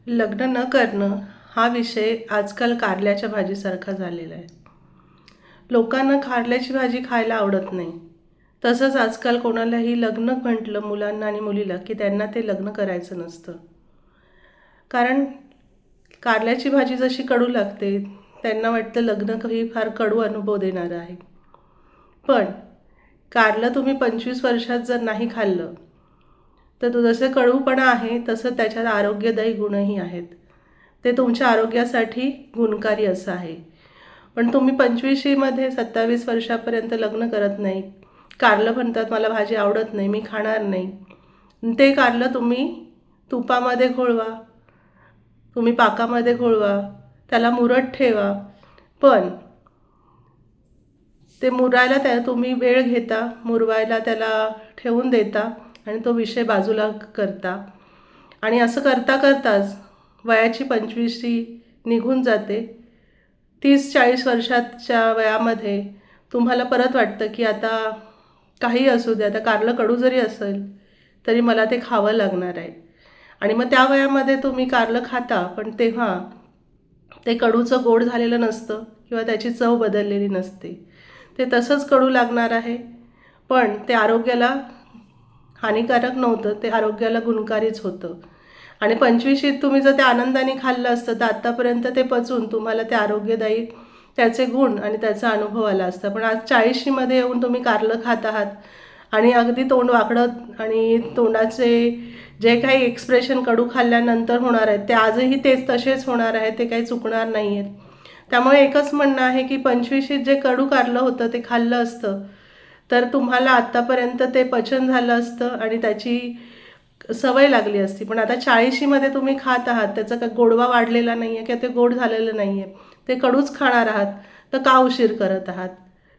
लग्न न करणं हा विषय आजकाल कारल्याच्या भाजीसारखा झालेला आहे. लोकांना कारल्याची भाजी खायला आवडत नाही. तसंच आजकाल कोणालाही लग्न म्हटलं मुलांना आणि मुलीला की त्यांना ते लग्न करायचं नसतं. कारण कारल्याची भाजी जशी कडू लागते त्यांना वाटतं लग्न काही फार कडू अनुभव देणारं आहे. पण कारलं तुम्ही 25 वर्षात जर नाही खाल्लं तर तो जसं कडूपणा आहे तसं त्याच्यात आरोग्यदायी गुणही आहेत. ते तुमच्या आरोग्यासाठी गुणकारी असं आहे. पण तुम्ही 25मध्ये 27 वर्षापर्यंत लग्न करत नाही. कारलं म्हणतात मला भाजी आवडत नाही, मी खाणार नाही. ते कारलं तुम्ही तुपामध्ये घोळवा, तुम्ही पाकामध्ये घोळवा, त्याला मुरत ठेवा. पण ते मुरायला तुम्ही वेळ घेता, मुरवायला त्याला ठेवून देता आणि तो विषय बाजूला करता. आणि असं करता करताच वयाची 25शी निघून जाते. 30-40 वर्षाच्या वयामध्ये तुम्हाला परत वाटतं की आता काही असू दे, आता कारलं कडू जरी असेल तरी मला ते खावं लागणार आहे. आणि मग त्या वयामध्ये तुम्ही कारलं खाता, पण तेव्हा ते कडूचं गोड झालेलं नसतं किंवा त्याची चव बदललेली नसते. ते तसंच कडू लागणार आहे, पण ते आरोग्याला हानिकारक नव्हतं, ते आरोग्याला गुणकारीच होतं. आणि 25शीत तुम्ही जर ते आनंदाने खाल्लं असतं तर आत्तापर्यंत ते पचून तुम्हाला ते आरोग्यदायी त्याचे गुण आणि त्याचा अनुभव आला असता. पण आज 40शीमध्ये येऊन तुम्ही कारलं खात आहात आणि अगदी तोंड वाकडं आणि तोंडाचे जे काही एक्सप्रेशन कडू खाल्ल्यानंतर होणार आहेत ते आजही तेच तसेच होणार आहेत, ते काही चुकणार नाही आहेत. त्यामुळे एकच म्हणणं आहे की 25शीत जे कडू कारलं होतं ते खाल्लं असतं तर तुम्हाला आत्तापर्यंत ते पचन झालं असतं आणि त्याची सवय लागली असती. पण आता 40शीमध्ये तुम्ही खात आहात, त्याचा काही गोडवा वाढलेला नाही आहे किंवा ते गोड झालेलं नाही आहे, ते कडूच खाणार आहात, तर का उशीर करत आहात?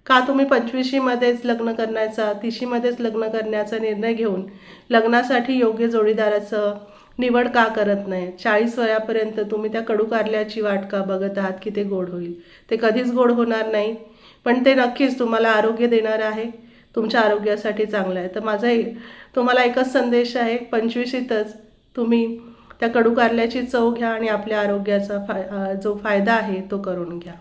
का तुम्ही 25शीमध्येच लग्न करण्याचा 30शीमध्येच लग्न करण्याचा निर्णय घेऊन लग्नासाठी योग्य जोडीदाराचं निवड का करत नाही? 40 वयापर्यंत तुम्ही त्या कडू कारल्याची वाट का बघत आहात की ते गोड होईल? ते कधीच गोड होणार नाही, पण ते नक्कीच तुम्हाला आरोग्य देणारं आहे, तुमच्या आरोग्यासाठी चांगलं आहे. तर माझा तुम्हाला एकच संदेश आहे, 25शीतच तुम्ही त्या कडू कारल्याची चव घ्या आणि आपल्या आरोग्याचा जो फायदा आहे तो करून घ्या.